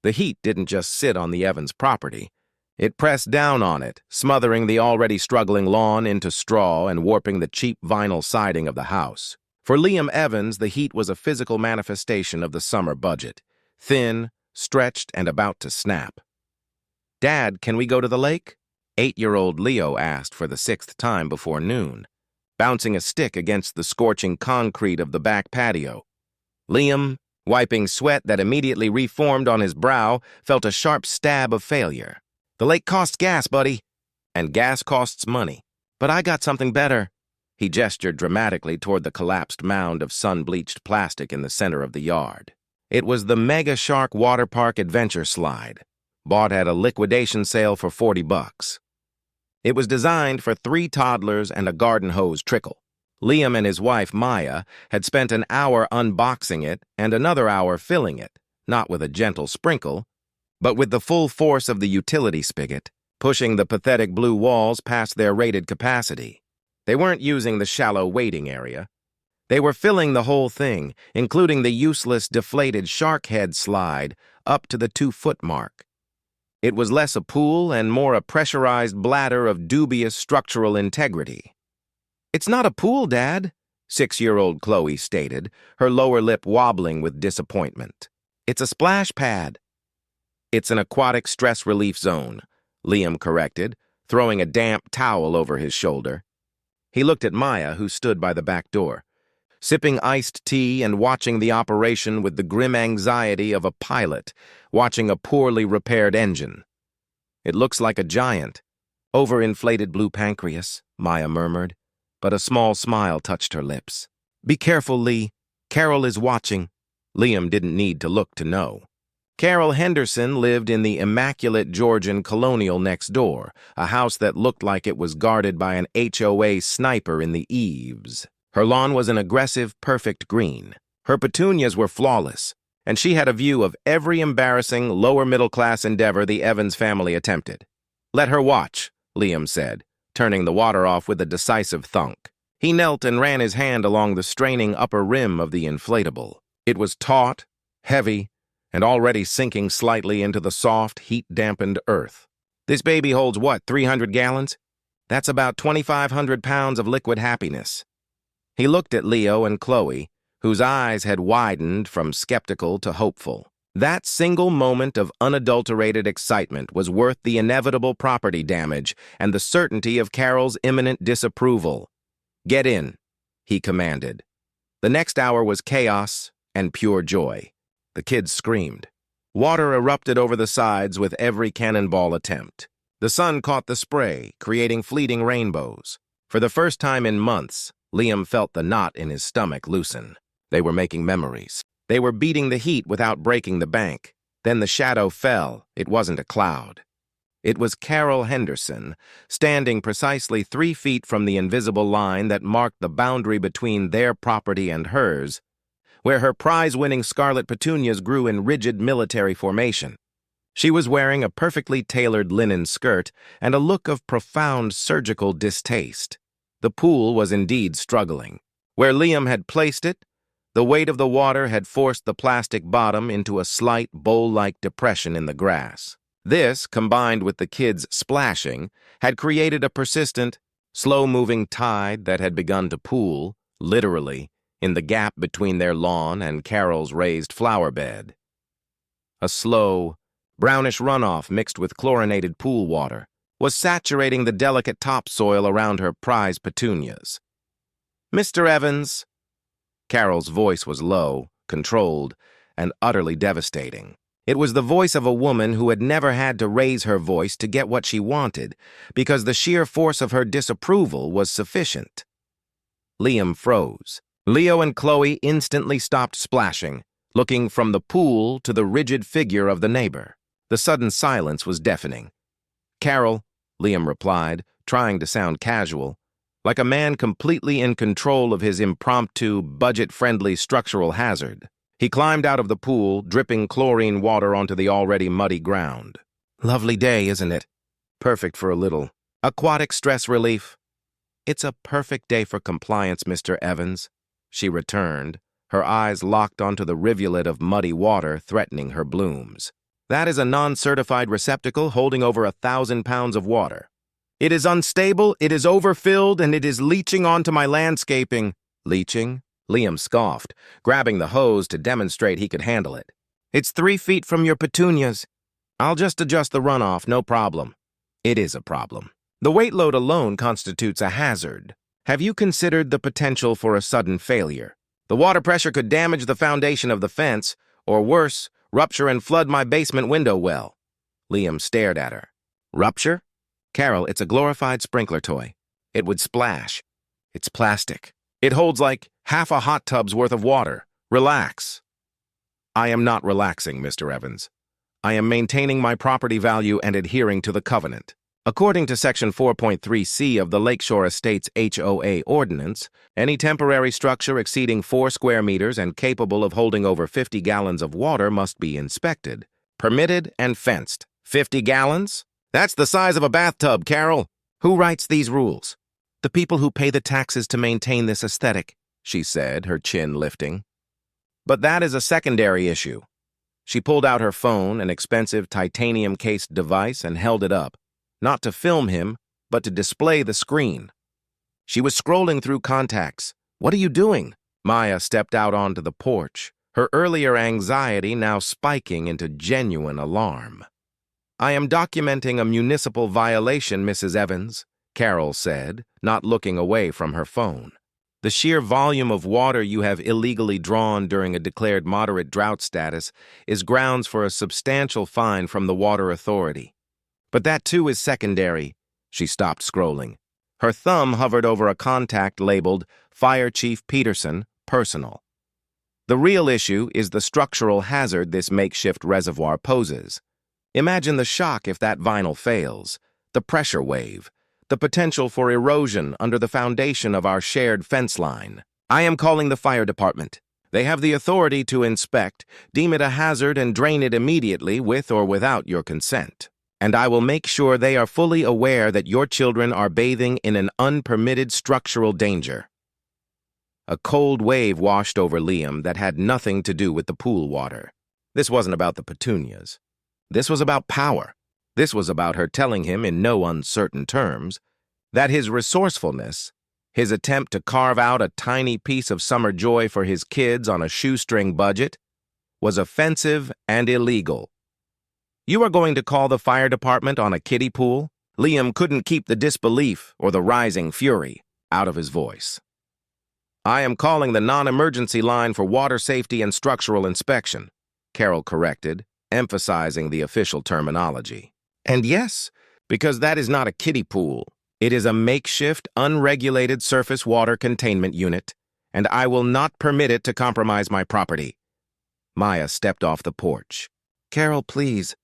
The heat didn't just sit on the Evans property. It pressed down on it, smothering the already struggling lawn into straw and warping the cheap vinyl siding of the house. For Liam Evans, the heat was a physical manifestation of the summer budget, thin, stretched, and about to snap. "Dad, can we go to the lake?" 8-year-old Leo asked for the 6th time before noon, bouncing a stick against the scorching concrete of the back patio. Liam, wiping sweat that immediately reformed on his brow, felt a sharp stab of failure. "The lake costs gas, buddy." "And gas costs money. But I got something better." He gestured dramatically toward the collapsed mound of sun-bleached plastic in the center of the yard. It was the Mega Shark Water Park Adventure Slide, bought at a liquidation sale for $40. It was designed for 3 toddlers and a garden hose trickle. Liam and his wife, Maya, had spent an hour unboxing it and another hour filling it, not with a gentle sprinkle, but with the full force of the utility spigot, pushing the pathetic blue walls past their rated capacity. They weren't using the shallow waiting area. They were filling the whole thing, including the useless, deflated shark head slide, up to the 2-foot mark. It was less a pool and more a pressurized bladder of dubious structural integrity. "It's not a pool, Dad," 6-year-old Chloe stated, her lower lip wobbling with disappointment. "It's a splash pad." "It's an aquatic stress relief zone," Liam corrected, throwing a damp towel over his shoulder. He looked at Maya, who stood by the back door, sipping iced tea and watching the operation with the grim anxiety of a pilot watching a poorly repaired engine. "It looks like a giant, overinflated blue pancreas," Maya murmured, but a small smile touched her lips. "Be careful, Lee. Carol is watching." Liam didn't need to look to know. Carol Henderson lived in the immaculate Georgian colonial next door, a house that looked like it was guarded by an HOA sniper in the eaves. Her lawn was an aggressive, perfect green. Her petunias were flawless, and she had a view of every embarrassing, lower-middle-class endeavor the Evans family attempted. "Let her watch," Liam said, turning the water off with a decisive thunk. He knelt and ran his hand along the straining upper rim of the inflatable. It was taut, heavy, and already sinking slightly into the soft, heat-dampened earth. "This baby holds what, 300 gallons? That's about 2,500 pounds of liquid happiness." He looked at Leo and Chloe, whose eyes had widened from skeptical to hopeful. That single moment of unadulterated excitement was worth the inevitable property damage and the certainty of Carol's imminent disapproval. "Get in," he commanded. The next hour was chaos and pure joy. The kids screamed. Water erupted over the sides with every cannonball attempt. The sun caught the spray, creating fleeting rainbows. For the first time in months, Liam felt the knot in his stomach loosen. They were making memories. They were beating the heat without breaking the bank. Then the shadow fell. It wasn't a cloud. It was Carol Henderson, standing precisely 3 feet from the invisible line that marked the boundary between their property and hers, where her prize-winning scarlet petunias grew in rigid military formation. She was wearing a perfectly tailored linen skirt and a look of profound surgical distaste. The pool was indeed struggling. Where Liam had placed it, the weight of the water had forced the plastic bottom into a slight bowl-like depression in the grass. This, combined with the kids splashing, had created a persistent, slow-moving tide that had begun to pool, literally, in the gap between their lawn and Carol's raised flower bed. A slow, brownish runoff mixed with chlorinated pool water was saturating the delicate topsoil around her prize petunias. "Mr. Evans." Carol's voice was low, controlled, and utterly devastating. It was the voice of a woman who had never had to raise her voice to get what she wanted, because the sheer force of her disapproval was sufficient. Liam froze. Leo and Chloe instantly stopped splashing, looking from the pool to the rigid figure of the neighbor. The sudden silence was deafening. "Carol," Liam replied, trying to sound casual, like a man completely in control of his impromptu, budget-friendly structural hazard. He climbed out of the pool, dripping chlorine water onto the already muddy ground. "Lovely day, isn't it? Perfect for a little aquatic stress relief." "It's a perfect day for compliance, Mr. Evans," she returned, her eyes locked onto the rivulet of muddy water threatening her blooms. That is a non-certified receptacle holding over 1,000 pounds of water. It is unstable, it is overfilled, and it is leaching onto my landscaping. Leaching? Liam scoffed, grabbing the hose to demonstrate he could handle it. It's 3 feet from your petunias. I'll just adjust the runoff, no problem. It is a problem. The weight load alone constitutes a hazard. Have you considered the potential for a sudden failure? The water pressure could damage the foundation of the fence, or worse, rupture and flood my basement window well. Liam stared at her. Rupture? Carol, it's a glorified sprinkler toy. It would splash. It's plastic. It holds like half a hot tub's worth of water. Relax. I am not relaxing, Mr. Evans. I am maintaining my property value and adhering to the covenant. According to Section 4.3c of the Lakeshore Estates HOA Ordinance, any temporary structure exceeding 4 square meters and capable of holding over 50 gallons of water must be inspected, permitted, and fenced. 50 gallons? That's the size of a bathtub, Carol. Who writes these rules? The people who pay the taxes to maintain this aesthetic, she said, her chin lifting. But that is a secondary issue. She pulled out her phone, an expensive titanium-cased device, and held it up, not to film him, but to display the screen. She was scrolling through contacts. What are you doing? Maya stepped out onto the porch, her earlier anxiety now spiking into genuine alarm. I am documenting a municipal violation, Mrs. Evans, Carol said, not looking away from her phone. The sheer volume of water you have illegally drawn during a declared moderate drought status is grounds for a substantial fine from the Water Authority. But that too is secondary. She stopped scrolling. Her thumb hovered over a contact labeled Fire Chief Peterson, Personal. The real issue is the structural hazard this makeshift reservoir poses. Imagine the shock if that vinyl fails, the pressure wave, the potential for erosion under the foundation of our shared fence line. I am calling the fire department. They have the authority to inspect, deem it a hazard, and drain it immediately with or without your consent. And I will make sure they are fully aware that your children are bathing in an unpermitted structural danger. A cold wave washed over Liam that had nothing to do with the pool water. This wasn't about the petunias. This was about power. This was about her telling him in no uncertain terms that his resourcefulness, his attempt to carve out a tiny piece of summer joy for his kids on a shoestring budget, was offensive and illegal. You are going to call the fire department on a kiddie pool? Liam couldn't keep the disbelief or the rising fury out of his voice. I am calling the non-emergency line for water safety and structural inspection, Carol corrected, emphasizing the official terminology. And yes, because that is not a kiddie pool. It is a makeshift, unregulated surface water containment unit, and I will not permit it to compromise my property. Maya stepped off the porch. Carol, please.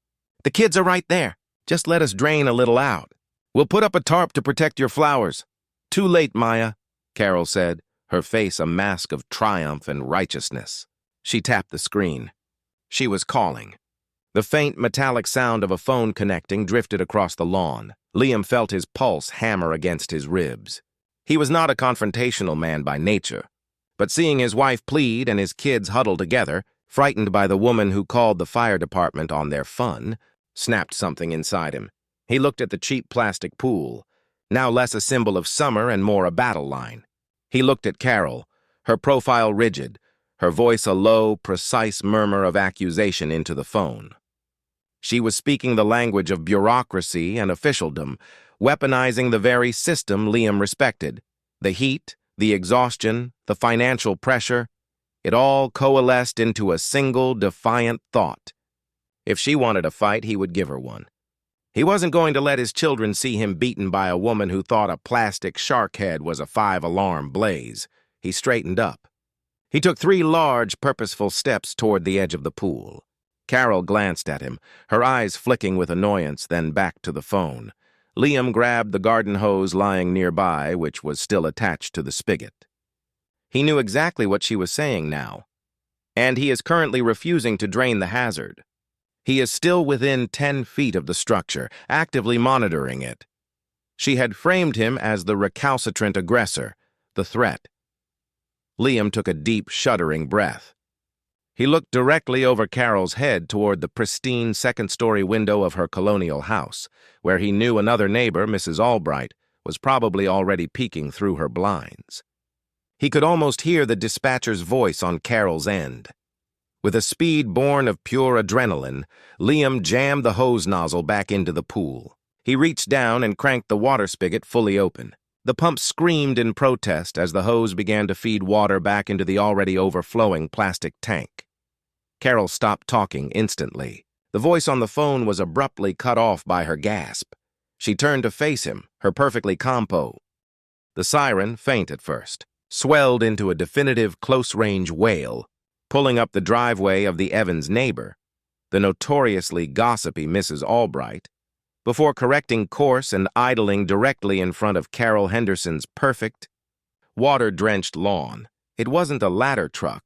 The kids are right there. Just let us drain a little out. We'll put up a tarp to protect your flowers. Too late, Maya, Carol said, her face a mask of triumph and righteousness. She tapped the screen. She was calling. The faint metallic sound of a phone connecting drifted across the lawn. Liam felt his pulse hammer against his ribs. He was not a confrontational man by nature, but seeing his wife plead and his kids huddle together, frightened by the woman who called the fire department on their fun, snapped something inside him. He looked at the cheap plastic pool, now less a symbol of summer and more a battle line. He looked at Carol, her profile rigid, her voice a low, precise murmur of accusation into the phone. She was speaking the language of bureaucracy and officialdom, weaponizing the very system Liam respected. The heat, the exhaustion, the financial pressure, it all coalesced into a single, defiant thought. If she wanted a fight, he would give her one. He wasn't going to let his children see him beaten by a woman who thought a plastic shark head was a 5-alarm blaze. He straightened up. He took 3 large, purposeful steps toward the edge of the pool. Carol glanced at him, her eyes flicking with annoyance, then back to the phone. Liam grabbed the garden hose lying nearby, which was still attached to the spigot. He knew exactly what she was saying now, and he is currently refusing to drain the hazard. He is still within 10 feet of the structure, actively monitoring it. She had framed him as the recalcitrant aggressor, the threat. Liam took a deep, shuddering breath. He looked directly over Carol's head toward the pristine second-story window of her colonial house, where he knew another neighbor, Mrs. Albright, was probably already peeking through her blinds. He could almost hear the dispatcher's voice on Carol's end. With a speed born of pure adrenaline, Liam jammed the hose nozzle back into the pool. He reached down and cranked the water spigot fully open. The pump screamed in protest as the hose began to feed water back into the already overflowing plastic tank. Carol stopped talking instantly. The voice on the phone was abruptly cut off by her gasp. She turned to face him, her perfectly compo. The siren, faint at first, swelled into a definitive close-range wail, pulling up the driveway of the Evans neighbor, the notoriously gossipy Mrs. Albright, before correcting course and idling directly in front of Carol Henderson's perfect, water-drenched lawn. It wasn't a ladder truck.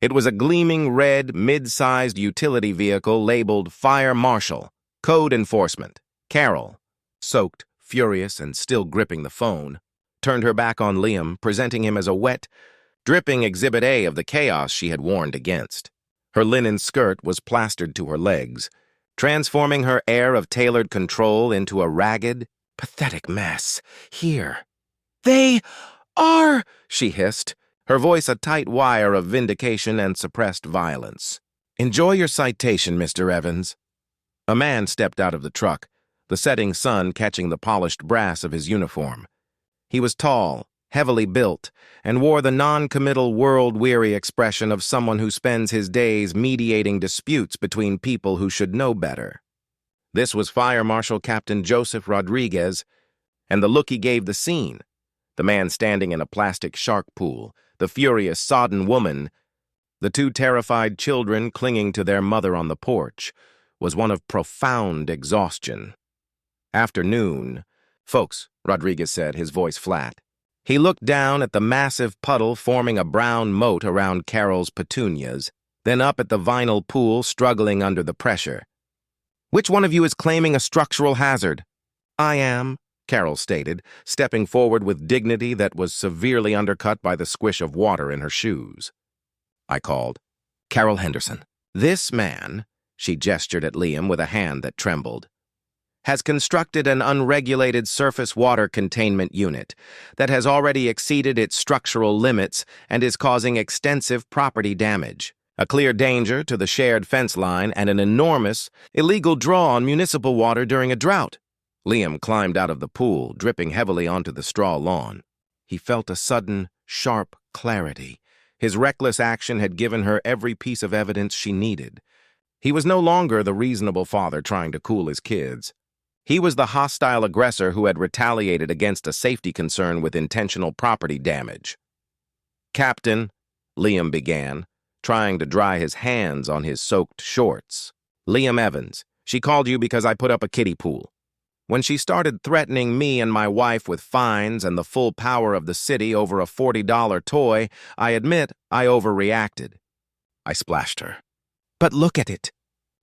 It was a gleaming red, mid-sized utility vehicle labeled Fire Marshal, Code Enforcement. Carol, soaked, furious, and still gripping the phone, turned her back on Liam, presenting him as a wet, dripping Exhibit A of the chaos she had warned against. Her linen skirt was plastered to her legs, transforming her air of tailored control into a ragged, pathetic mess. Here. "They are," she hissed, her voice a tight wire of vindication and suppressed violence. "Enjoy your citation, Mr. Evans." A man stepped out of the truck, the setting sun catching the polished brass of his uniform. He was tall, heavily built, and wore the non-committal world-weary expression of someone who spends his days mediating disputes between people who should know better. This was Fire Marshal Captain Joseph Rodriguez, and the look he gave the scene, the man standing in a plastic shark pool, the furious, sodden woman, the two terrified children clinging to their mother on the porch, was one of profound exhaustion. "Afternoon, folks," Rodriguez said, his voice flat. He looked down at the massive puddle forming a brown moat around Carol's petunias, then up at the vinyl pool struggling under the pressure. "Which one of you is claiming a structural hazard?" "I am," Carol stated, stepping forward with dignity that was severely undercut by the squish of water in her shoes. I called, "Carol Henderson. This man," she gestured at Liam with a hand that trembled, "has constructed an unregulated surface water containment unit that has already exceeded its structural limits and is causing extensive property damage, a clear danger to the shared fence line, and an enormous, illegal draw on municipal water during a drought." Liam climbed out of the pool, dripping heavily onto the straw lawn. He felt a sudden, sharp clarity. His reckless action had given her every piece of evidence she needed. He was no longer the reasonable father trying to cool his kids. He was the hostile aggressor who had retaliated against a safety concern with intentional property damage. "Captain," Liam began, trying to dry his hands on his soaked shorts. "Liam Evans, she called you because I put up a kiddie pool. When she started threatening me and my wife with fines and the full power of the city over a $40 toy, I admit I overreacted. I splashed her. But look at it.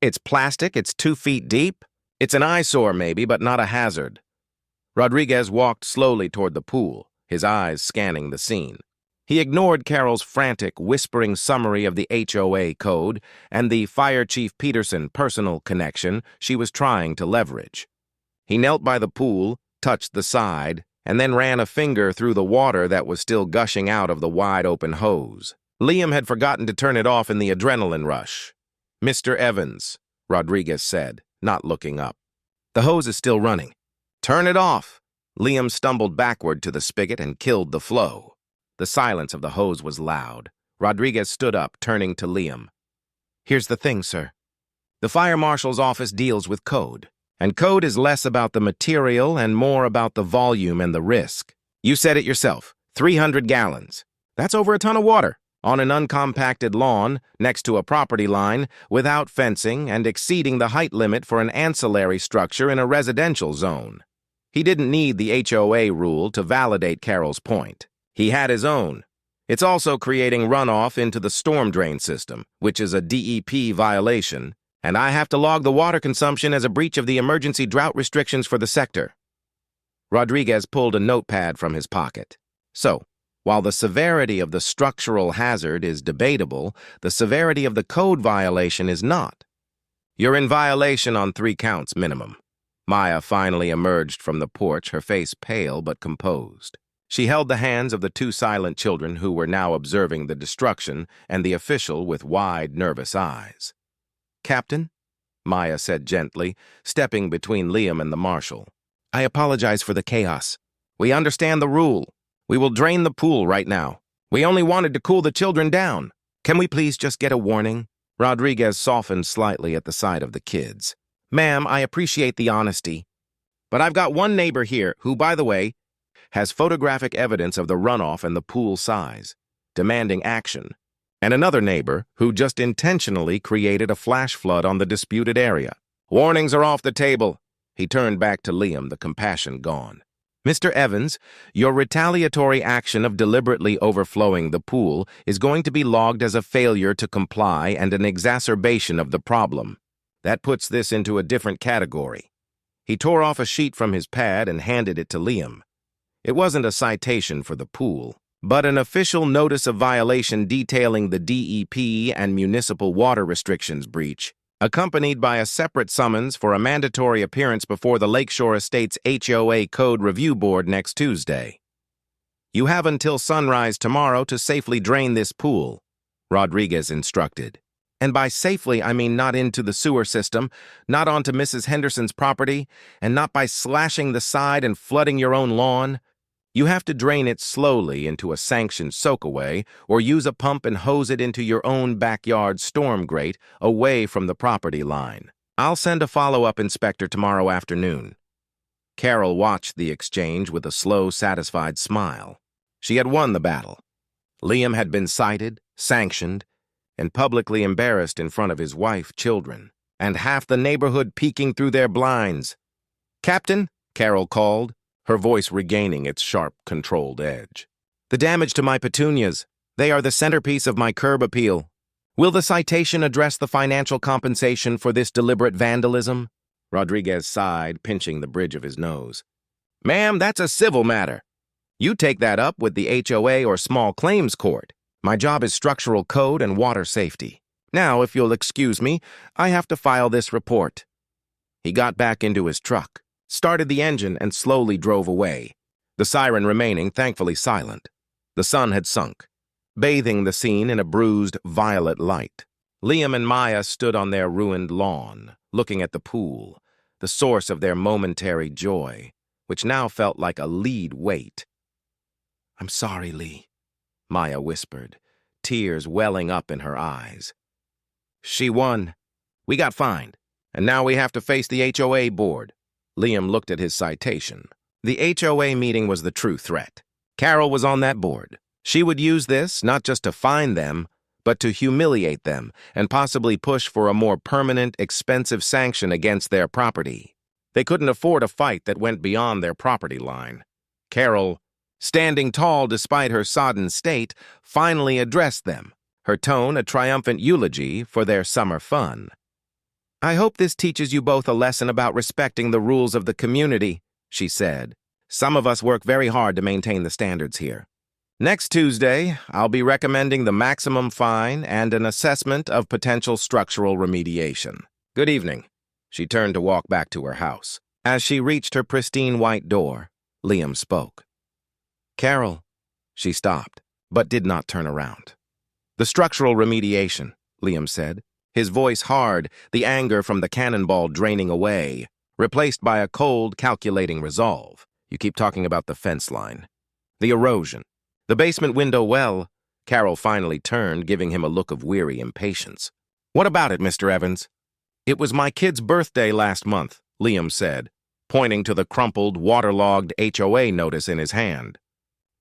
It's plastic, it's 2 feet deep. It's an eyesore maybe, but not a hazard." Rodriguez walked slowly toward the pool, his eyes scanning the scene. He ignored Carol's frantic, whispering summary of the HOA code and the Fire Chief Peterson personal connection she was trying to leverage. He knelt by the pool, touched the side, and then ran a finger through the water that was still gushing out of the wide-open hose. Liam had forgotten to turn it off in the adrenaline rush. "Mr. Evans," Rodriguez said, not looking up. "The hose is still running. Turn it off." Liam stumbled backward to the spigot and killed the flow. The silence of the hose was loud. Rodriguez stood up, turning to Liam. "Here's the thing, sir. The fire marshal's office deals with code. And code is less about the material and more about the volume and the risk. You said it yourself, 300 gallons. That's over a ton of water, on an uncompacted lawn, next to a property line, without fencing, and exceeding the height limit for an ancillary structure in a residential zone. He didn't need the HOA rule to validate Carol's point. He had his own. It's also creating runoff into the storm drain system, which is a DEP violation, and I have to log the water consumption as a breach of the emergency drought restrictions for the sector." Rodriguez pulled a notepad from his pocket. "So, While the severity of the structural hazard is debatable, the severity of the code violation is not. You're in violation on 3 counts minimum. Maya finally emerged from the porch, her face pale but composed. She held the hands of the 2 silent children who were now observing the destruction and the official with wide, nervous eyes. "Captain," Maya said gently, stepping between Liam and the marshal. "I apologize for the chaos. We understand the rule. We will drain the pool right now. We only wanted to cool the children down. Can we please just get a warning?" Rodriguez softened slightly at the sight of the kids. "Ma'am, I appreciate the honesty, but I've got one neighbor here who, by the way, has photographic evidence of the runoff and the pool size, demanding action, and another neighbor who just intentionally created a flash flood on the disputed area. Warnings are off the table." He turned back to Liam, the compassion gone. "Mr. Evans, your retaliatory action of deliberately overflowing the pool is going to be logged as a failure to comply and an exacerbation of the problem. That puts this into a different category." He tore off a sheet from his pad and handed it to Liam. It wasn't a citation for the pool, but an official notice of violation detailing the DEP and municipal water restrictions breach, accompanied by a separate summons for a mandatory appearance before the Lakeshore Estates HOA Code Review Board next Tuesday. "You have until sunrise tomorrow to safely drain this pool," Rodriguez instructed. "And by safely, I mean not into the sewer system, not onto Mrs. Henderson's property, and not by slashing the side and flooding your own lawn. You have to drain it slowly into a sanctioned soakaway or use a pump and hose it into your own backyard storm grate away from the property line. I'll send a follow-up inspector tomorrow afternoon." Carol watched the exchange with a slow, satisfied smile. She had won the battle. Liam had been cited, sanctioned, and publicly embarrassed in front of his wife, children, and half the neighborhood peeking through their blinds. "Captain," Carol called, her voice regaining its sharp, controlled edge. "The damage to my petunias. They are the centerpiece of my curb appeal. Will the citation address the financial compensation for this deliberate vandalism?" Rodriguez sighed, pinching the bridge of his nose. "Ma'am, that's a civil matter. You take that up with the HOA or small claims court. My job is structural code and water safety. Now, if you'll excuse me, I have to file this report." He got back into his truck, started the engine, and slowly drove away, the siren remaining thankfully silent. The sun had sunk, bathing the scene in a bruised violet light. Liam and Maya stood on their ruined lawn, looking at the pool, the source of their momentary joy, which now felt like a lead weight. "I'm sorry, Lee," Maya whispered, tears welling up in her eyes. "She won. We got fined, and now we have to face the HOA board." Liam looked at his citation. The HOA meeting was the true threat. Carol was on that board. She would use this not just to fine them, but to humiliate them and possibly push for a more permanent, expensive sanction against their property. They couldn't afford a fight that went beyond their property line. Carol, standing tall despite her sodden state, finally addressed them, her tone a triumphant eulogy for their summer fun. "I hope this teaches you both a lesson about respecting the rules of the community," she said. "Some of us work very hard to maintain the standards here. Next Tuesday, I'll be recommending the maximum fine and an assessment of potential structural remediation. Good evening." She turned to walk back to her house. As she reached her pristine white door, Liam spoke. "Carol." She stopped, but did not turn around. "The structural remediation," Liam said, his voice hard, the anger from the cannonball draining away, replaced by a cold, calculating resolve. "You keep talking about the fence line. The erosion. The basement window well." Carol finally turned, giving him a look of weary impatience. "What about it, Mr. Evans?" "It was my kid's birthday last month," Liam said, pointing to the crumpled, waterlogged HOA notice in his hand.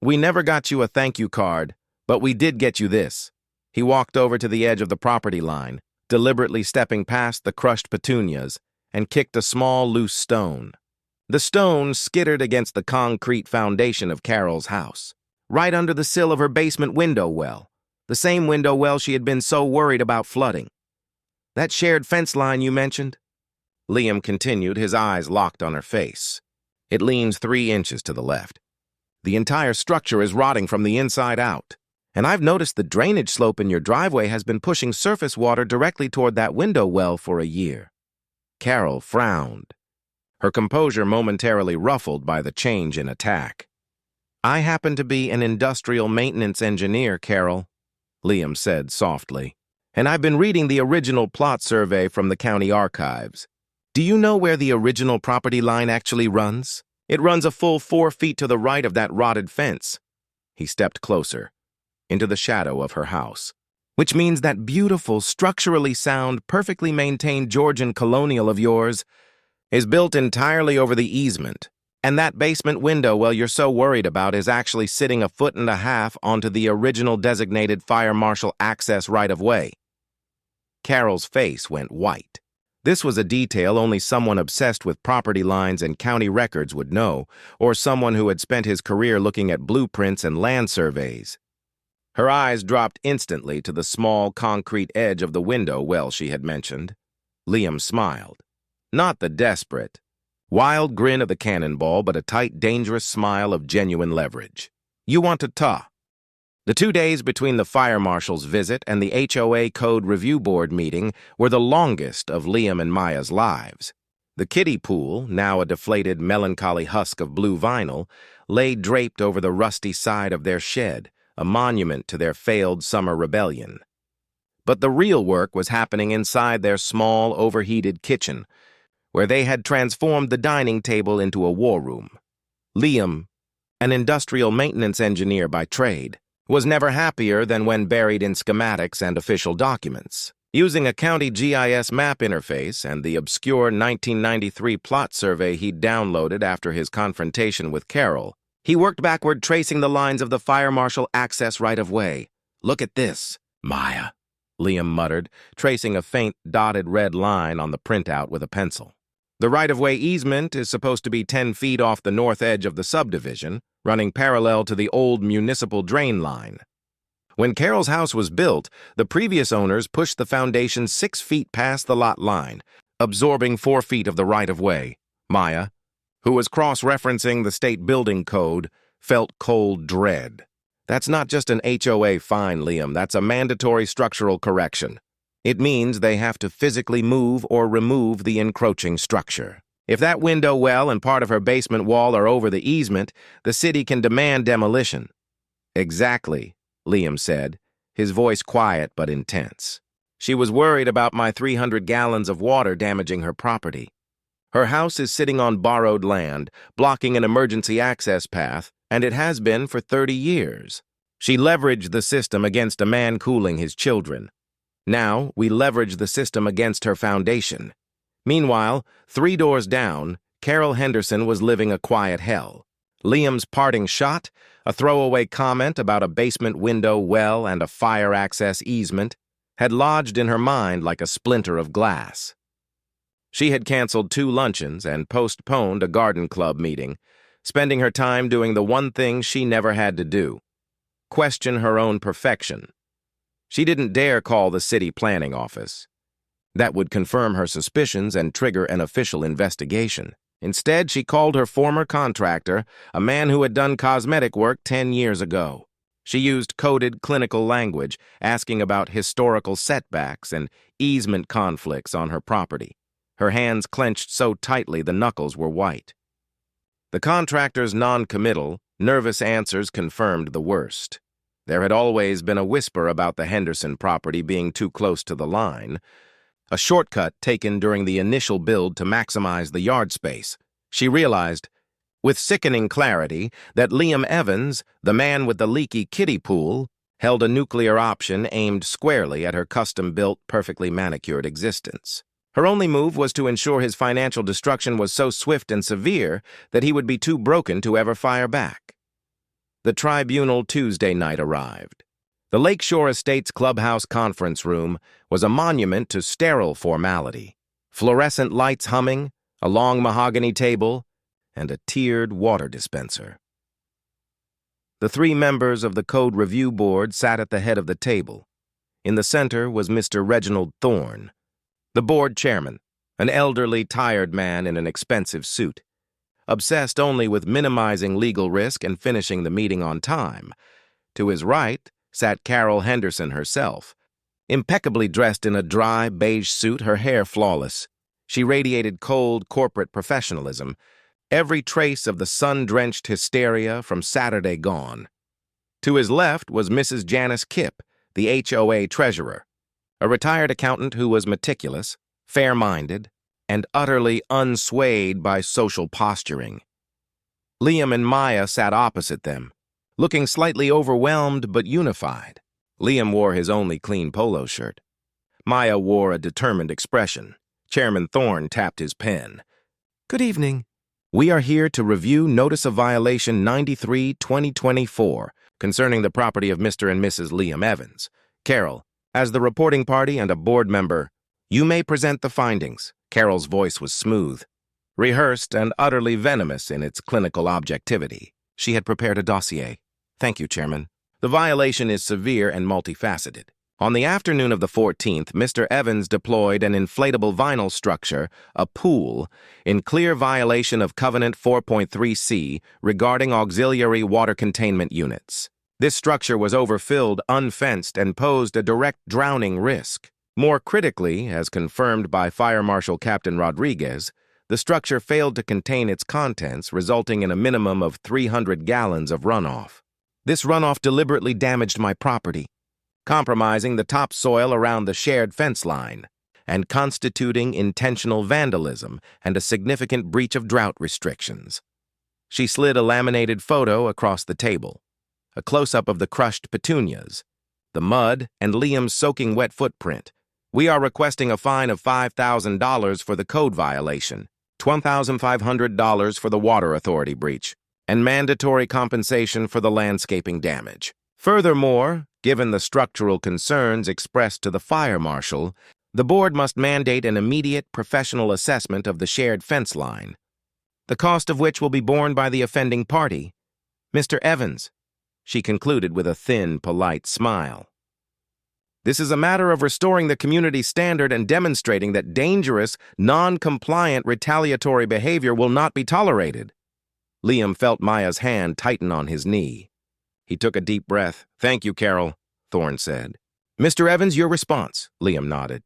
"We never got you a thank you card, but we did get you this." He walked over to the edge of the property line, deliberately stepping past the crushed petunias, and kicked a small, loose stone. The stone skittered against the concrete foundation of Carol's house, right under the sill of her basement window well, the same window well she had been so worried about flooding. "That shared fence line you mentioned?" Liam continued, his eyes locked on her face. "It leans 3 inches to the left. The entire structure is rotting from the inside out. And I've noticed the drainage slope in your driveway has been pushing surface water directly toward that window well for a year." Carol frowned, her composure momentarily ruffled by the change in attack. "I happen to be an industrial maintenance engineer, Carol," Liam said softly, "and I've been reading the original plot survey from the county archives. Do you know where the original property line actually runs? It runs a full 4 feet to the right of that rotted fence." He stepped closer, into the shadow of her house. "Which means that beautiful, structurally sound, perfectly maintained Georgian colonial of yours is built entirely over the easement. And that basement window, well, you're so worried about, is actually sitting 1.5 feet onto the original designated fire marshal access right-of-way." Carol's face went white. This was a detail only someone obsessed with property lines and county records would know, or someone who had spent his career looking at blueprints and land surveys. Her eyes dropped instantly to the small concrete edge of the window well she had mentioned. Liam smiled. Not the desperate, wild grin of the cannonball, but a tight, dangerous smile of genuine leverage. "You want to talk?" The 2 days between the fire marshal's visit and the HOA Code Review Board meeting were the longest of Liam and Maya's lives. The kiddie pool, now a deflated, melancholy husk of blue vinyl, lay draped over the rusty side of their shed, a monument to their failed summer rebellion. But the real work was happening inside their small, overheated kitchen, where they had transformed the dining table into a war room. Liam, an industrial maintenance engineer by trade, was never happier than when buried in schematics and official documents. Using a county GIS map interface and the obscure 1993 plot survey he'd downloaded after his confrontation with Carol, he worked backward, tracing the lines of the fire marshal access right-of-way. "Look at this, Maya," Liam muttered, tracing a faint, dotted red line on the printout with a pencil. The right-of-way easement is supposed to be 10 feet off the north edge of the subdivision, running parallel to the old municipal drain line. When Carol's house was built, the previous owners pushed the foundation 6 feet past the lot line, absorbing 4 feet of the right-of-way. Maya, who was cross-referencing the state building code, felt cold dread. "That's not just an HOA fine, Liam. That's a mandatory structural correction. It means they have to physically move or remove the encroaching structure. If that window well and part of her basement wall are over the easement, the city can demand demolition." "Exactly," Liam said, his voice quiet but intense. "She was worried about my 300 gallons of water damaging her property. Her house is sitting on borrowed land, blocking an emergency access path, and it has been for 30 years. She leveraged the system against a man cooling his children. Now, we leverage the system against her foundation." Meanwhile, 3 doors down, Carol Henderson was living a quiet hell. Liam's parting shot, a throwaway comment about a basement window well and a fire access easement, had lodged in her mind like a splinter of glass. She had canceled 2 luncheons and postponed a garden club meeting, spending her time doing the one thing she never had to do: question her own perfection. She didn't dare call the city planning office. That would confirm her suspicions and trigger an official investigation. Instead, she called her former contractor, a man who had done cosmetic work 10 years ago. She used coded clinical language, asking about historical setbacks and easement conflicts on her property. Her hands clenched so tightly the knuckles were white. The contractor's non-committal, nervous answers confirmed the worst. There had always been a whisper about the Henderson property being too close to the line, a shortcut taken during the initial build to maximize the yard space. She realized, with sickening clarity, that Liam Evans, the man with the leaky kiddie pool, held a nuclear option aimed squarely at her custom-built, perfectly manicured existence. Her only move was to ensure his financial destruction was so swift and severe that he would be too broken to ever fire back. The tribunal Tuesday night arrived. The Lakeshore Estates Clubhouse conference room was a monument to sterile formality. Fluorescent lights humming, a long mahogany table, and a tiered water dispenser. The 3 members of the Code Review Board sat at the head of the table. In the center was Mr. Reginald Thorne, the board chairman, an elderly, tired man in an expensive suit. obsessed only with minimizing legal risk and finishing the meeting on time. To his right sat Carol Henderson herself, impeccably dressed in a dry, beige suit, her hair flawless. She radiated cold, corporate professionalism, every trace of the sun-drenched hysteria from Saturday gone. To his left was Mrs. Janice Kipp, the HOA treasurer, a retired accountant who was meticulous, fair-minded, and utterly unswayed by social posturing. Liam and Maya sat opposite them, looking slightly overwhelmed but unified. Liam wore his only clean polo shirt. Maya wore a determined expression. Chairman Thorne tapped his pen. "Good evening. We are here to review Notice of Violation 93-2024 concerning the property of Mr. and Mrs. Liam Evans. Carol, as the reporting party and a board member, you may present the findings." Carol's voice was smooth, rehearsed, and utterly venomous in its clinical objectivity. She had prepared a dossier. "Thank you, Chairman. The violation is severe and multifaceted. On the afternoon of the 14th, Mr. Evans deployed an inflatable vinyl structure, a pool, in clear violation of Covenant 4.3c regarding auxiliary water containment units. This structure was overfilled, unfenced, and posed a direct drowning risk. More critically, as confirmed by Fire Marshal Captain Rodriguez, the structure failed to contain its contents, resulting in a minimum of 300 gallons of runoff. This runoff deliberately damaged my property, compromising the topsoil around the shared fence line, and constituting intentional vandalism and a significant breach of drought restrictions." She slid a laminated photo across the table, a close-up of the crushed petunias, the mud, and Liam's soaking wet footprint. "We are requesting a fine of $5,000 for the code violation, $12,500 for the water authority breach, and mandatory compensation for the landscaping damage. Furthermore, given the structural concerns expressed to the fire marshal, the board must mandate an immediate professional assessment of the shared fence line, the cost of which will be borne by the offending party, Mr. Evans," she concluded with a thin, polite smile. "This is a matter of restoring the community standard and demonstrating that dangerous, non-compliant retaliatory behavior will not be tolerated." Liam felt Maya's hand tighten on his knee. He took a deep breath. "Thank you, Carol," Thorne said. "Mr. Evans, your response," Liam nodded.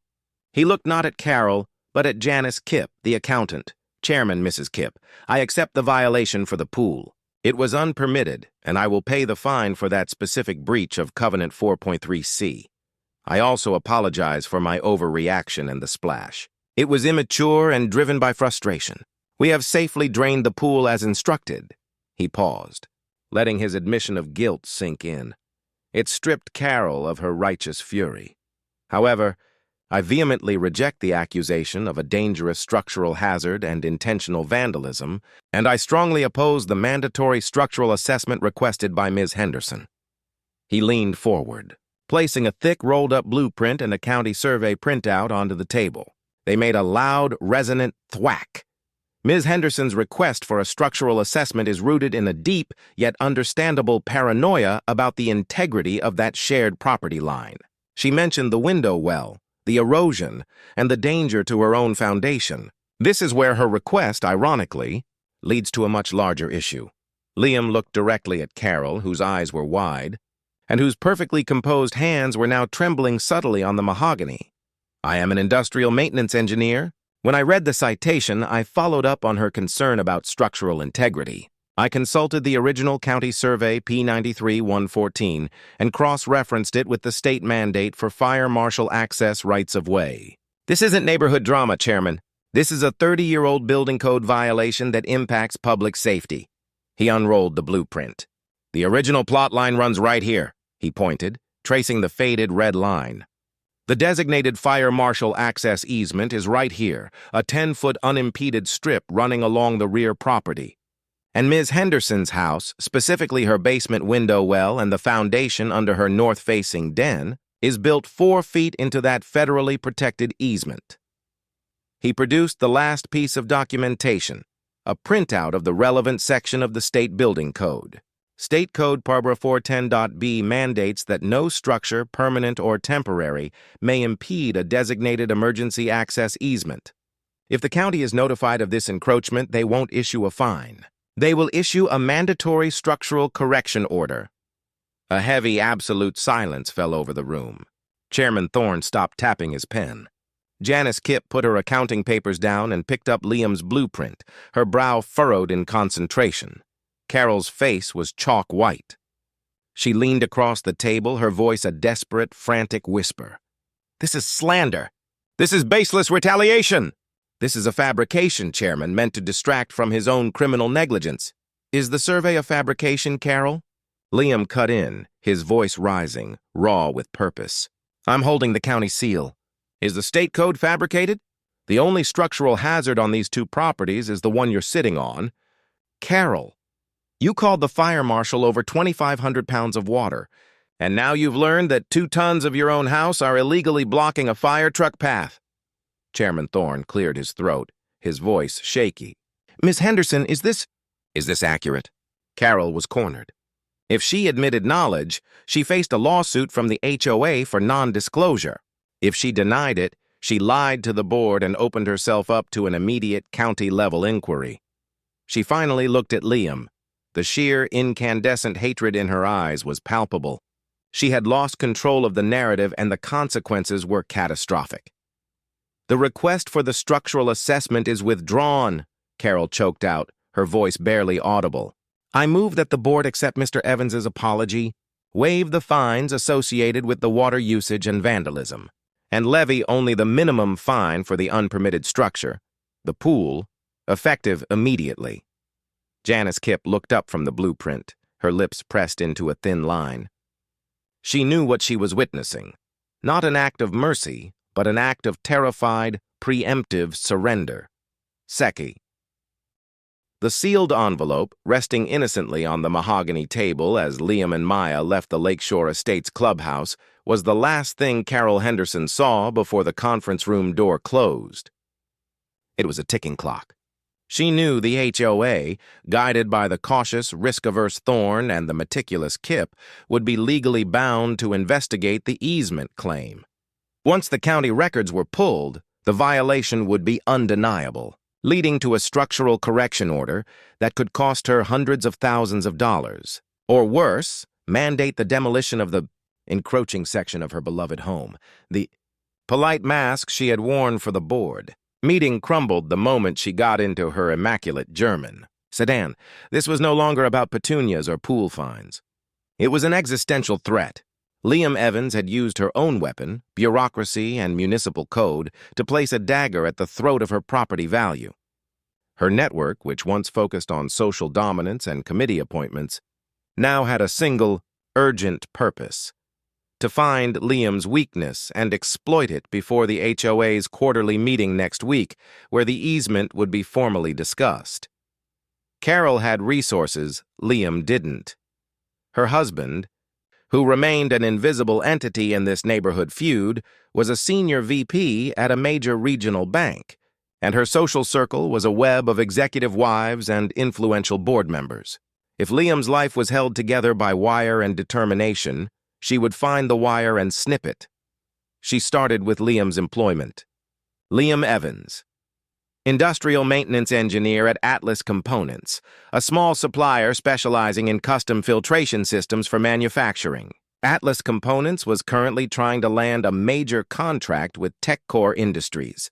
He looked not at Carol, but at Janice Kipp, the accountant. "Chairman, Mrs. Kipp, I accept the violation for the pool. It was unpermitted, and I will pay the fine for that specific breach of Covenant 4.3c. I also apologize for my overreaction and the splash. It was immature and driven by frustration. We have safely drained the pool as instructed." He paused, letting his admission of guilt sink in. It stripped Carol of her righteous fury. "However, I vehemently reject the accusation of a dangerous structural hazard and intentional vandalism, and I strongly oppose the mandatory structural assessment requested by Ms. Henderson." He leaned forward, placing a thick rolled-up blueprint and a county survey printout onto the table. They made a loud, resonant thwack. Ms. Henderson's request for a structural assessment is rooted in a deep, yet understandable paranoia about the integrity of that shared property line. She mentioned the window well, the erosion, and the danger to her own foundation. This is where her request, ironically, leads to a much larger issue. Liam looked directly at Carol, whose eyes were wide, and whose perfectly composed hands were now trembling subtly on the mahogany. "I am an industrial maintenance engineer. When I read the citation, I followed up on her concern about structural integrity. I consulted the original county survey P93-114 and cross-referenced it with the state mandate for fire marshal access rights-of-way. This isn't neighborhood drama, Chairman. This is a 30-year-old building code violation that impacts public safety." He unrolled the blueprint. "The original plot line runs right here," he pointed, tracing the faded red line. "The designated fire marshal access easement is right here, a 10-foot unimpeded strip running along the rear property. And Ms. Henderson's house, specifically her basement window well and the foundation under her north-facing den, is built 4 feet into that federally protected easement." He produced the last piece of documentation, a printout of the relevant section of the state building code. State Code Paragraph 410.b mandates that no structure, permanent or temporary, may impede a designated emergency access easement. If the county is notified of this encroachment, they won't issue a fine. They will issue a mandatory structural correction order. A heavy, absolute silence fell over the room. Chairman Thorne stopped tapping his pen. Janice Kipp put her accounting papers down and picked up Liam's blueprint, her brow furrowed in concentration. Carol's face was chalk white. She leaned across the table, her voice a desperate, frantic whisper. "This is slander. This is baseless retaliation. This is a fabrication, Chairman, meant to distract from his own criminal negligence. Is the survey a fabrication, Carol?" Liam cut in, his voice rising, raw with purpose. "I'm holding the county seal. Is the state code fabricated? The only structural hazard on these two properties is the one you're sitting on. Carol, you called the fire marshal over 2,500 pounds of water, and now you've learned that 2 tons of your own house are illegally blocking a fire truck path." Chairman Thorne cleared his throat, his voice shaky. "Miss Henderson, is this accurate?" Carol was cornered. If she admitted knowledge, she faced a lawsuit from the HOA for non-disclosure. If she denied it, she lied to the board and opened herself up to an immediate county-level inquiry. She finally looked at Liam. The sheer, incandescent hatred in her eyes was palpable. She had lost control of the narrative, and the consequences were catastrophic. "The request for the structural assessment is withdrawn," Carol choked out, her voice barely audible. "I move that the board accept Mr. Evans's apology, waive the fines associated with the water usage and vandalism, and levy only the minimum fine for the unpermitted structure, the pool, effective immediately." Janice Kipp looked up from the blueprint, her lips pressed into a thin line. She knew what she was witnessing. Not an act of mercy, but an act of terrified, preemptive surrender. Seki. The sealed envelope, resting innocently on the mahogany table as Liam and Maya left the Lakeshore Estates clubhouse, was the last thing Carol Henderson saw before the conference room door closed. It was a ticking clock. She knew the HOA, guided by the cautious, risk-averse Thorne and the meticulous Kipp, would be legally bound to investigate the easement claim. Once the county records were pulled, the violation would be undeniable, leading to a structural correction order that could cost her hundreds of thousands of dollars. Or worse, mandate the demolition of the encroaching section of her beloved home, the polite mask she had worn for the board. Meeting crumbled the moment she got into her immaculate German sedan. This was no longer about petunias or pool fines. It was an existential threat. Liam Evans had used her own weapon, bureaucracy and municipal code, to place a dagger at the throat of her property value. Her network, which once focused on social dominance and committee appointments, now had a single, urgent purpose: to find Liam's weakness and exploit it before the HOA's quarterly meeting next week, where the easement would be formally discussed. Carol had resources Liam didn't. Her husband, who remained an invisible entity in this neighborhood feud, was a senior VP at a major regional bank, and her social circle was a web of executive wives and influential board members. If Liam's life was held together by wire and determination, she would find the wire and snip it. She started with Liam's employment. Liam Evans, industrial maintenance engineer at Atlas Components, a small supplier specializing in custom filtration systems for manufacturing. Atlas Components was currently trying to land a major contract with TechCore Industries,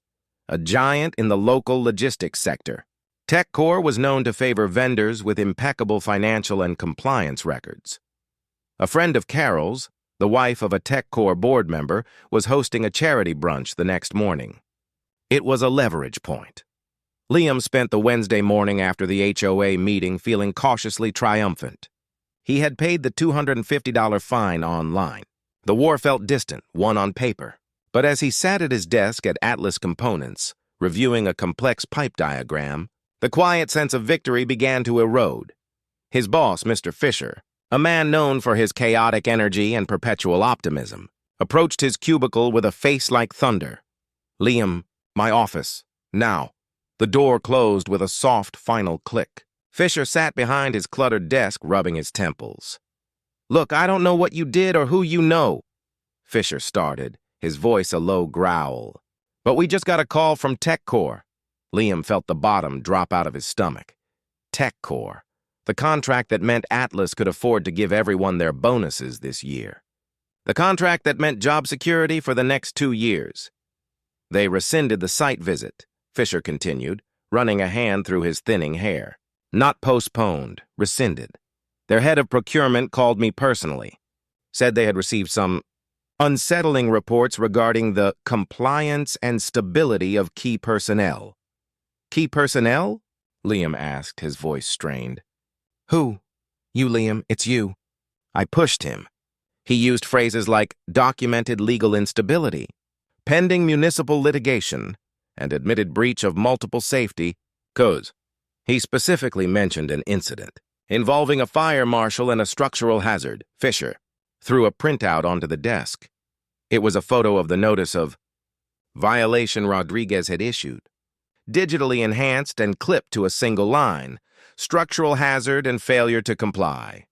a giant in the local logistics sector. TechCore was known to favor vendors with impeccable financial and compliance records. A friend of Carol's, the wife of a TechCore board member, was hosting a charity brunch the next morning. It was a leverage point. Liam spent the Wednesday morning after the HOA meeting feeling cautiously triumphant. He had paid the $250 fine online. The war felt distant, one on paper. But as he sat at his desk at Atlas Components, reviewing a complex pipe diagram, the quiet sense of victory began to erode. His boss, Mr. Fisher, a man known for his chaotic energy and perpetual optimism, approached his cubicle with a face like thunder. "Liam, my office, now." The door closed with a soft, final click. Fisher sat behind his cluttered desk, rubbing his temples. "Look, I don't know what you did or who you know," Fisher started, his voice a low growl. "But we just got a call from TechCore. Liam felt the bottom drop out of his stomach. TechCore, the contract that meant Atlas could afford to give everyone their bonuses this year. The contract that meant job security for the next 2 years. They rescinded the site visit, Fisher continued, running a hand through his thinning hair. Not postponed, rescinded. Their head of procurement called me personally. Said they had received some unsettling reports regarding the compliance and stability of key personnel. Key personnel? Liam asked, his voice strained. Who? You, Liam, it's you. I pushed him. He used phrases like documented legal instability, pending municipal litigation, and admitted breach of multiple safety codes. He specifically mentioned an incident involving a fire marshal and a structural hazard, Fisher, threw a printout onto the desk. It was a photo of the notice of violation Rodriguez had issued, digitally enhanced and clipped to a single line, structural hazard and failure to comply.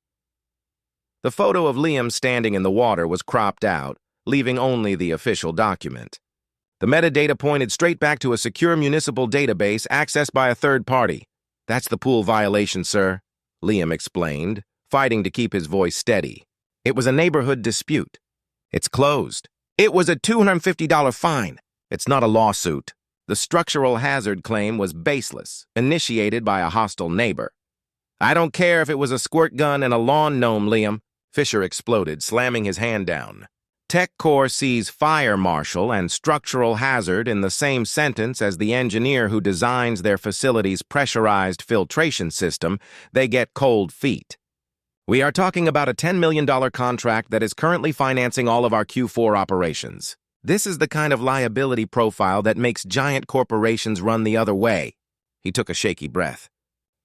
The photo of Liam standing in the water was cropped out, leaving only the official document. The metadata pointed straight back to a secure municipal database accessed by a third party. That's the pool violation, sir, Liam explained, fighting to keep his voice steady. It was a neighborhood dispute. It's closed. It was a $250 fine. It's not a lawsuit. The structural hazard claim was baseless, initiated by a hostile neighbor. I don't care if it was a squirt gun and a lawn gnome, Liam, Fisher exploded, slamming his hand down. TechCore sees fire marshal and structural hazard in the same sentence as the engineer who designs their facility's pressurized filtration system. They get cold feet. We are talking about a $10 million contract that is currently financing all of our Q4 operations. This is the kind of liability profile that makes giant corporations run the other way. He took a shaky breath.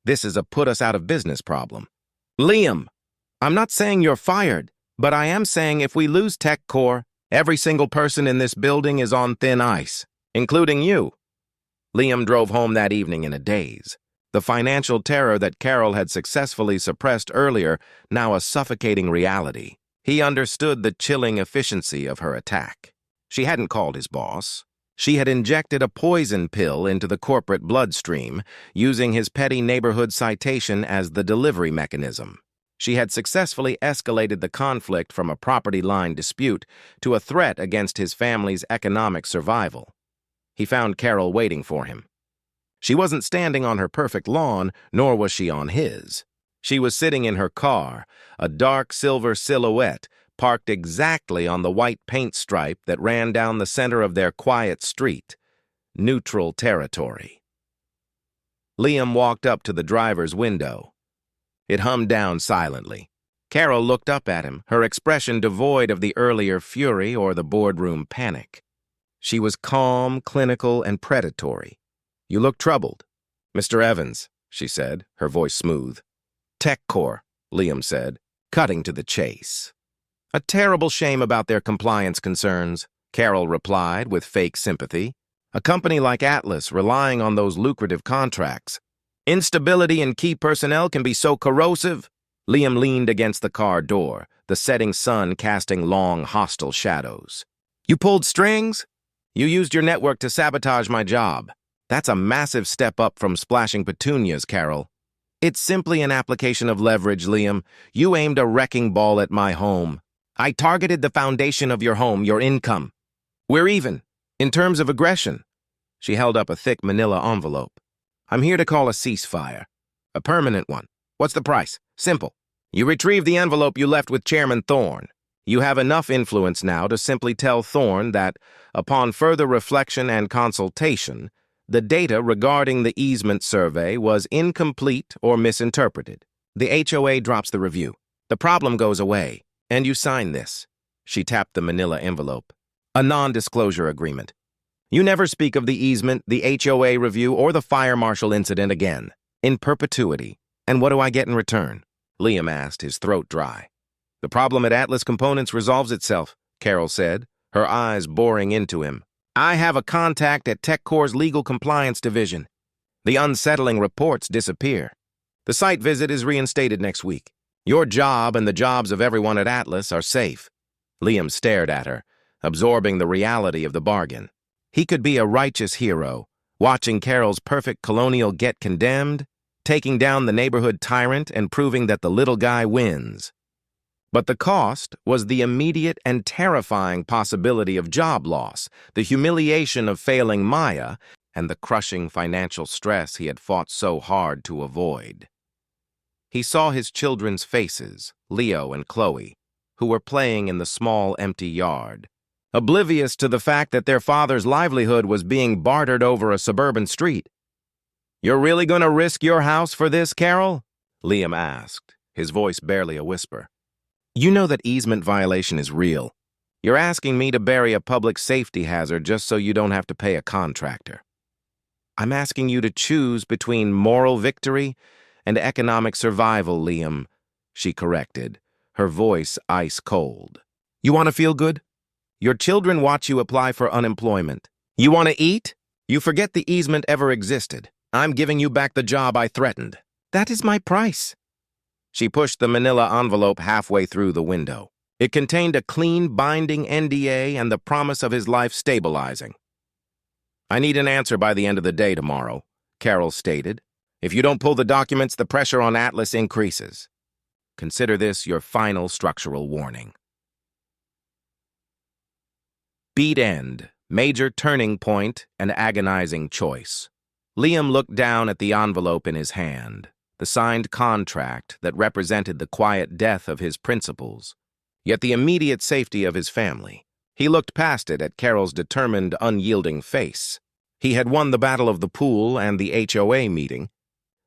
This is a put-us-out-of-business problem. Liam, I'm not saying you're fired, but I am saying if we lose TechCore, every single person in this building is on thin ice, including you. Liam drove home that evening in a daze. The financial terror that Carol had successfully suppressed earlier, now a suffocating reality. He understood the chilling efficiency of her attack. She hadn't called his boss. She had injected a poison pill into the corporate bloodstream, using his petty neighborhood citation as the delivery mechanism. She had successfully escalated the conflict from a property line dispute to a threat against his family's economic survival. He found Carol waiting for him. She wasn't standing on her perfect lawn, nor was she on his. She was sitting in her car, a dark silver silhouette, parked exactly on the white paint stripe that ran down the center of their quiet street, neutral territory. Liam walked up to the driver's window. It hummed down silently. Carol looked up at him, her expression devoid of the earlier fury or the boardroom panic. She was calm, clinical, and predatory. You look troubled. Mr. Evans, she said, her voice smooth. TechCore, Liam said, cutting to the chase. A terrible shame about their compliance concerns, Carol replied with fake sympathy. A company like Atlas relying on those lucrative contracts. Instability in key personnel can be so corrosive. Liam leaned against the car door, the setting sun casting long, hostile shadows. You pulled strings? You used your network to sabotage my job. That's a massive step up from splashing petunias, Carol. It's simply an application of leverage, Liam. You aimed a wrecking ball at my home. I targeted the foundation of your home, your income. We're even, in terms of aggression. She held up a thick manila envelope. I'm here to call a ceasefire. A permanent one. What's the price? Simple. You retrieve the envelope you left with Chairman Thorne. You have enough influence now to simply tell Thorne that, upon further reflection and consultation, the data regarding the easement survey was incomplete or misinterpreted. The HOA drops the review. The problem goes away, and you sign this. She tapped the manila envelope. A non-disclosure agreement. You never speak of the easement, the HOA review, or the fire marshal incident again, in perpetuity. And what do I get in return? Liam asked, his throat dry. The problem at Atlas Components resolves itself, Carol said, her eyes boring into him. I have a contact at TechCore's legal compliance division. The unsettling reports disappear. The site visit is reinstated next week. Your job and the jobs of everyone at Atlas are safe. Liam stared at her, absorbing the reality of the bargain. He could be a righteous hero, watching Carol's perfect colonial get condemned, taking down the neighborhood tyrant and proving that the little guy wins. But the cost was the immediate and terrifying possibility of job loss, the humiliation of failing Maya, and the crushing financial stress he had fought so hard to avoid. He saw his children's faces, Leo and Chloe, who were playing in the small, empty yard, oblivious to the fact that their father's livelihood was being bartered over a suburban street. "You're really going to risk your house for this, Carol?" Liam asked, his voice barely a whisper. "You know that easement violation is real. You're asking me to bury a public safety hazard just so you don't have to pay a contractor. I'm asking you to choose between moral victory and economic survival, Liam," she corrected, her voice ice cold. "You want to feel good? Your children watch you apply for unemployment. You want to eat? You forget the easement ever existed. I'm giving you back the job I threatened. That is my price." She pushed the manila envelope halfway through the window. It contained a clean, binding NDA and the promise of his life stabilizing. "I need an answer by the end of the day tomorrow," Carol stated. "If you don't pull the documents, the pressure on Atlas increases. Consider this your final structural warning." Beat end, major turning point, and agonizing choice. Liam looked down at the envelope in his hand, the signed contract that represented the quiet death of his principles, yet the immediate safety of his family. He looked past it at Carol's determined, unyielding face. He had won the battle of the pool and the HOA meeting,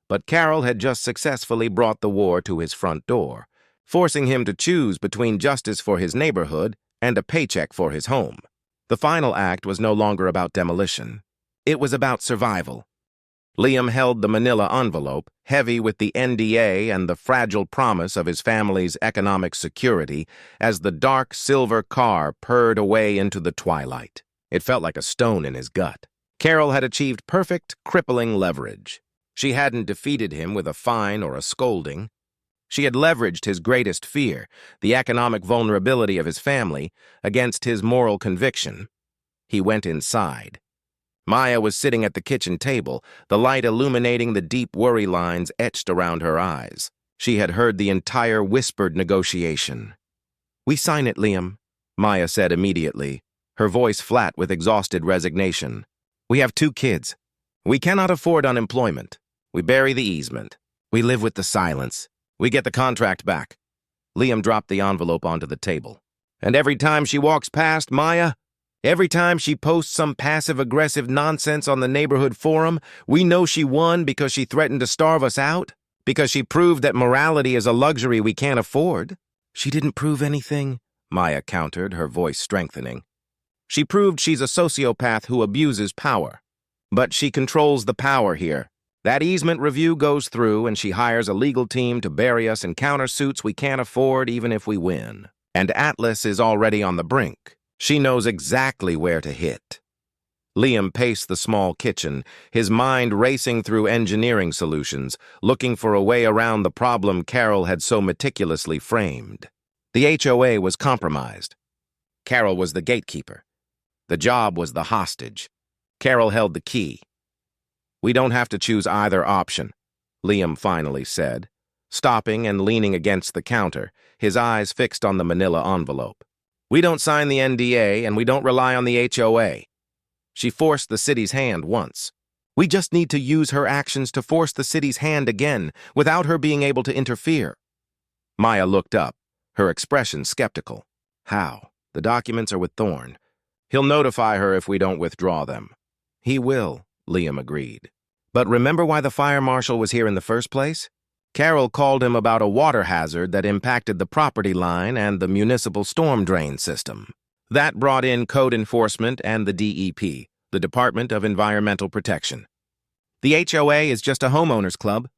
but Carol had just successfully brought the war to his front door, forcing him to choose between justice for his neighborhood and a paycheck for his home. The final act was no longer about demolition. It was about survival. Liam held the manila envelope, heavy with the NDA and the fragile promise of his family's economic security, as the dark silver car purred away into the twilight. It felt like a stone in his gut. Carol had achieved perfect, crippling leverage. She hadn't defeated him with a fine or a scolding. She had leveraged his greatest fear, the economic vulnerability of his family, against his moral conviction. He went inside. Maya was sitting at the kitchen table, the light illuminating the deep worry lines etched around her eyes. She had heard the entire whispered negotiation. "We sign it, Liam," Maya said immediately, her voice flat with exhausted resignation. "We have 2 kids. We cannot afford unemployment. We bury the easement. We live with the silence. We get the contract back." Liam dropped the envelope onto the table. "And every time she walks past, Maya, every time she posts some passive-aggressive nonsense on the neighborhood forum, we know she won because she threatened to starve us out, because she proved that morality is a luxury we can't afford." "She didn't prove anything," Maya countered, her voice strengthening. "She proved she's a sociopath who abuses power. But she controls the power here. That easement review goes through and she hires a legal team to bury us in countersuits we can't afford even if we win. And Atlas is already on the brink. She knows exactly where to hit." Liam paced the small kitchen, his mind racing through engineering solutions, looking for a way around the problem Carol had so meticulously framed. The HOA was compromised. Carol was the gatekeeper. The job was the hostage. Carol held the key. "We don't have to choose either option," Liam finally said, stopping and leaning against the counter, his eyes fixed on the manila envelope. "We don't sign the NDA and we don't rely on the HOA. She forced the city's hand once. We just need to use her actions to force the city's hand again, without her being able to interfere." Maya looked up, her expression skeptical. "How? The documents are with Thorne. He'll notify her if we don't withdraw them." "He will," Liam agreed. "But remember why the fire marshal was here in the first place? Carol called him about a water hazard that impacted the property line and the municipal storm drain system. That brought in code enforcement and the DEP, the Department of Environmental Protection. The HOA is just a homeowners club.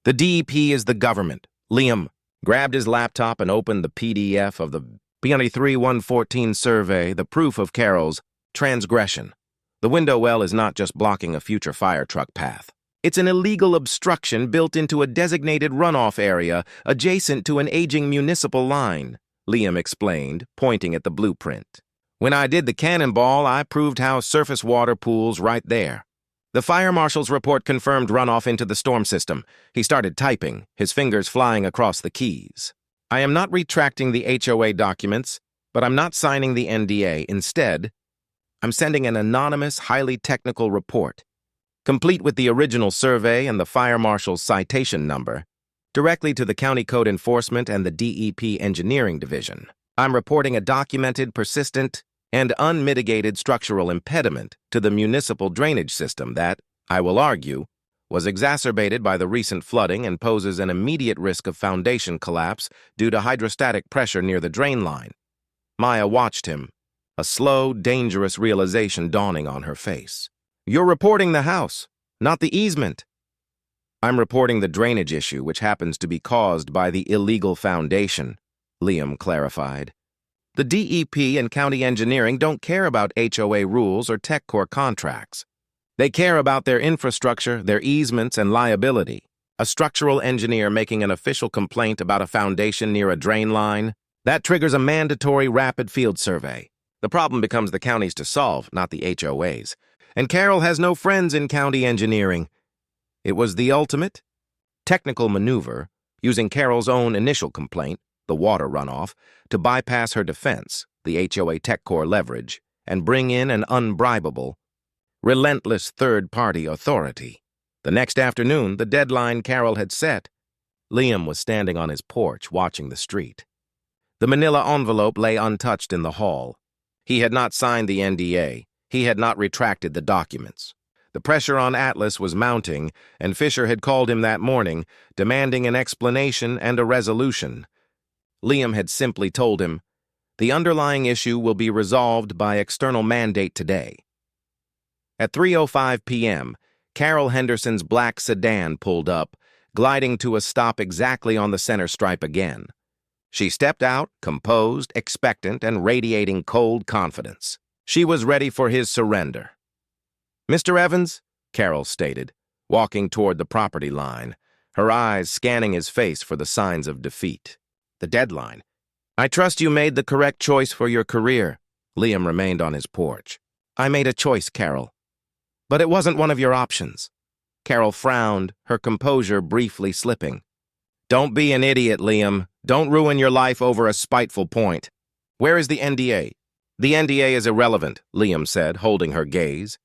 The DEP is the government." Liam grabbed his laptop and opened the PDF of the B93-114 survey, the proof of Carol's transgression. The window well is not just blocking a future fire truck path. It's an illegal obstruction built into a designated runoff area adjacent to an aging municipal line, Liam explained, pointing at the blueprint. "When I did the cannonball, I proved how surface water pools right there. The fire marshal's report confirmed runoff into the storm system. He started typing, his fingers flying across the keys. I am not retracting the HOA documents, but I'm not signing the NDA. Instead, I'm sending an anonymous, highly technical report, complete with the original survey and the fire marshal's citation number, directly to the County Code Enforcement and the DEP Engineering Division. I'm reporting a documented, persistent, and unmitigated structural impediment to the municipal drainage system that, I will argue, was exacerbated by the recent flooding and poses an immediate risk of foundation collapse due to hydrostatic pressure near the drain line. Maya watched him, a slow, dangerous realization dawning on her face. You're reporting the house, not the easement. I'm reporting the drainage issue, which happens to be caused by the illegal foundation, Liam clarified. The DEP and county engineering don't care about HOA rules or TechCorps contracts. They care about their infrastructure, their easements, and liability. A structural engineer making an official complaint about a foundation near a drain line, that triggers a mandatory rapid field survey. The problem becomes the county's to solve, not the HOA's. And Carol has no friends in county engineering. It was the ultimate technical maneuver, using Carol's own initial complaint, the water runoff, to bypass her defense, the HOA TechCorps leverage, and bring in an unbribable, relentless third-party authority. The next afternoon, the deadline Carol had set, Liam was standing on his porch watching the street. The manila envelope lay untouched in the hall. He had not signed the NDA. He had not retracted the documents. The pressure on Atlas was mounting, and Fisher had called him that morning, demanding an explanation and a resolution. Liam had simply told him, the underlying issue will be resolved by external mandate today. At 3:05 p.m., Carol Henderson's black sedan pulled up, gliding to a stop exactly on the center stripe again. She stepped out, composed, expectant, and radiating cold confidence. She was ready for his surrender. Mr. Evans, Carol stated, walking toward the property line, her eyes scanning his face for the signs of defeat. The deadline. I trust you made the correct choice for your career. Liam remained on his porch. I made a choice, Carol. But it wasn't one of your options. Carol frowned, her composure briefly slipping. Don't be an idiot, Liam. Don't ruin your life over a spiteful point. Where is the NDA? The NDA is irrelevant, Liam said, holding her gaze.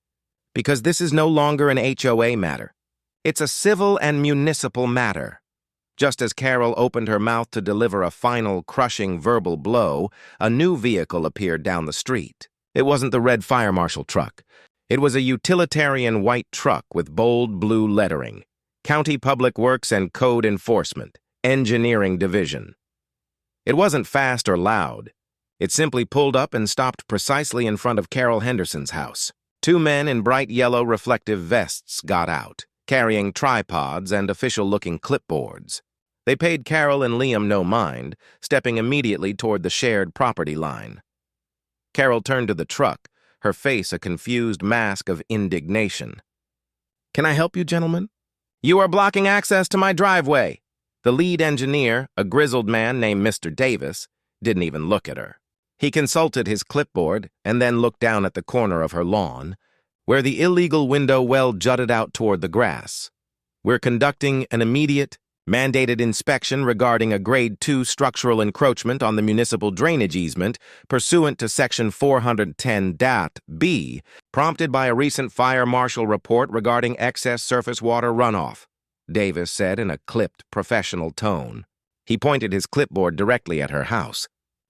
Because this is no longer an HOA matter. It's a civil and municipal matter. Just as Carol opened her mouth to deliver a final, crushing verbal blow, a new vehicle appeared down the street. It wasn't the red fire marshal truck. It was a utilitarian white truck with bold blue lettering. County Public Works and Code Enforcement, Engineering Division. It wasn't fast or loud. It simply pulled up and stopped precisely in front of Carol Henderson's house. Two men in bright yellow reflective vests got out, carrying tripods and official-looking clipboards. They paid Carol and Liam no mind, stepping immediately toward the shared property line. Carol turned to the truck, her face a confused mask of indignation. Can I help you, gentlemen? You are blocking access to my driveway. The lead engineer, a grizzled man named Mr. Davis, didn't even look at her. He consulted his clipboard and then looked down at the corner of her lawn, where the illegal window well jutted out toward the grass. We're conducting an immediate, mandated inspection regarding a Grade 2 structural encroachment on the municipal drainage easement pursuant to Section 410-B, prompted by a recent fire marshal report regarding excess surface water runoff, Davis said in a clipped, professional tone. He pointed his clipboard directly at her house.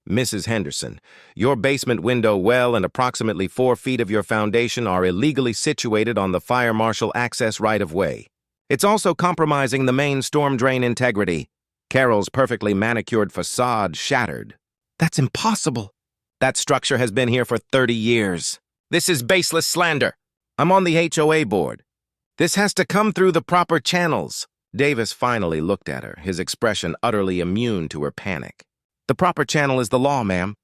Mrs. Henderson, your basement window well and approximately 4 feet of your foundation are illegally situated on the fire marshal access right-of-way. It's also compromising the main storm drain integrity. Carol's perfectly manicured facade shattered. That's impossible. That structure has been here for 30 years. This is baseless slander. I'm on the HOA board. This has to come through the proper channels. Davis finally looked at her, his expression utterly immune to her panic. The proper channel is the law, ma'am.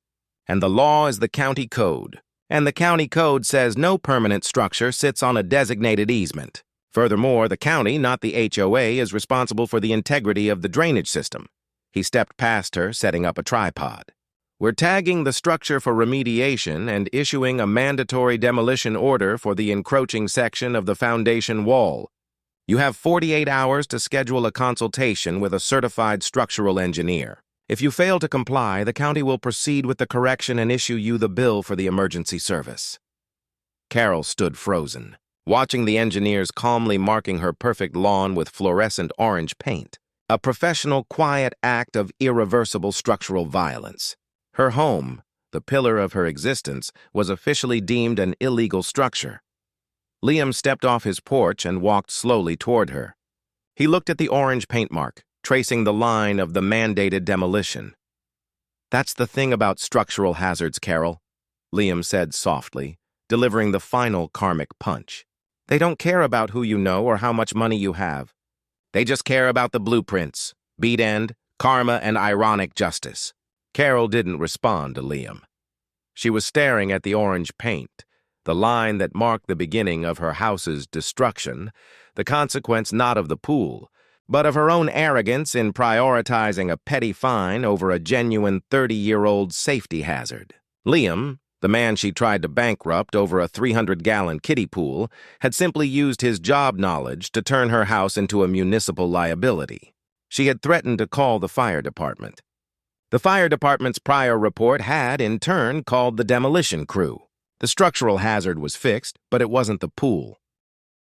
And the law is the county code. And the county code says no permanent structure sits on a designated easement. Furthermore, the county, not the HOA, is responsible for the integrity of the drainage system. He stepped past her, setting up a tripod. We're tagging the structure for remediation and issuing a mandatory demolition order for the encroaching section of the foundation wall. You have 48 hours to schedule a consultation with a certified structural engineer. If you fail to comply, the county will proceed with the correction and issue you the bill for the emergency service. Carol stood frozen, watching the engineers calmly marking her perfect lawn with fluorescent orange paint, a professional, quiet act of irreversible structural violence. Her home, the pillar of her existence, was officially deemed an illegal structure. Liam stepped off his porch and walked slowly toward her. He looked at the orange paint mark, tracing the line of the mandated demolition. "That's the thing about structural hazards, Carol," Liam said softly, delivering the final karmic punch. "They don't care about who you know or how much money you have. They just care about the blueprints, beat end, karma, and ironic justice." Carol didn't respond to Liam. She was staring at the orange paint, the line that marked the beginning of her house's destruction, the consequence not of the pool, but of her own arrogance in prioritizing a petty fine over a genuine 30-year-old safety hazard. Liam, the man she tried to bankrupt over a 300-gallon kiddie pool, had simply used his job knowledge to turn her house into a municipal liability. She had threatened to call the fire department. The fire department's prior report had, in turn, called the demolition crew. The structural hazard was fixed, but it wasn't the pool.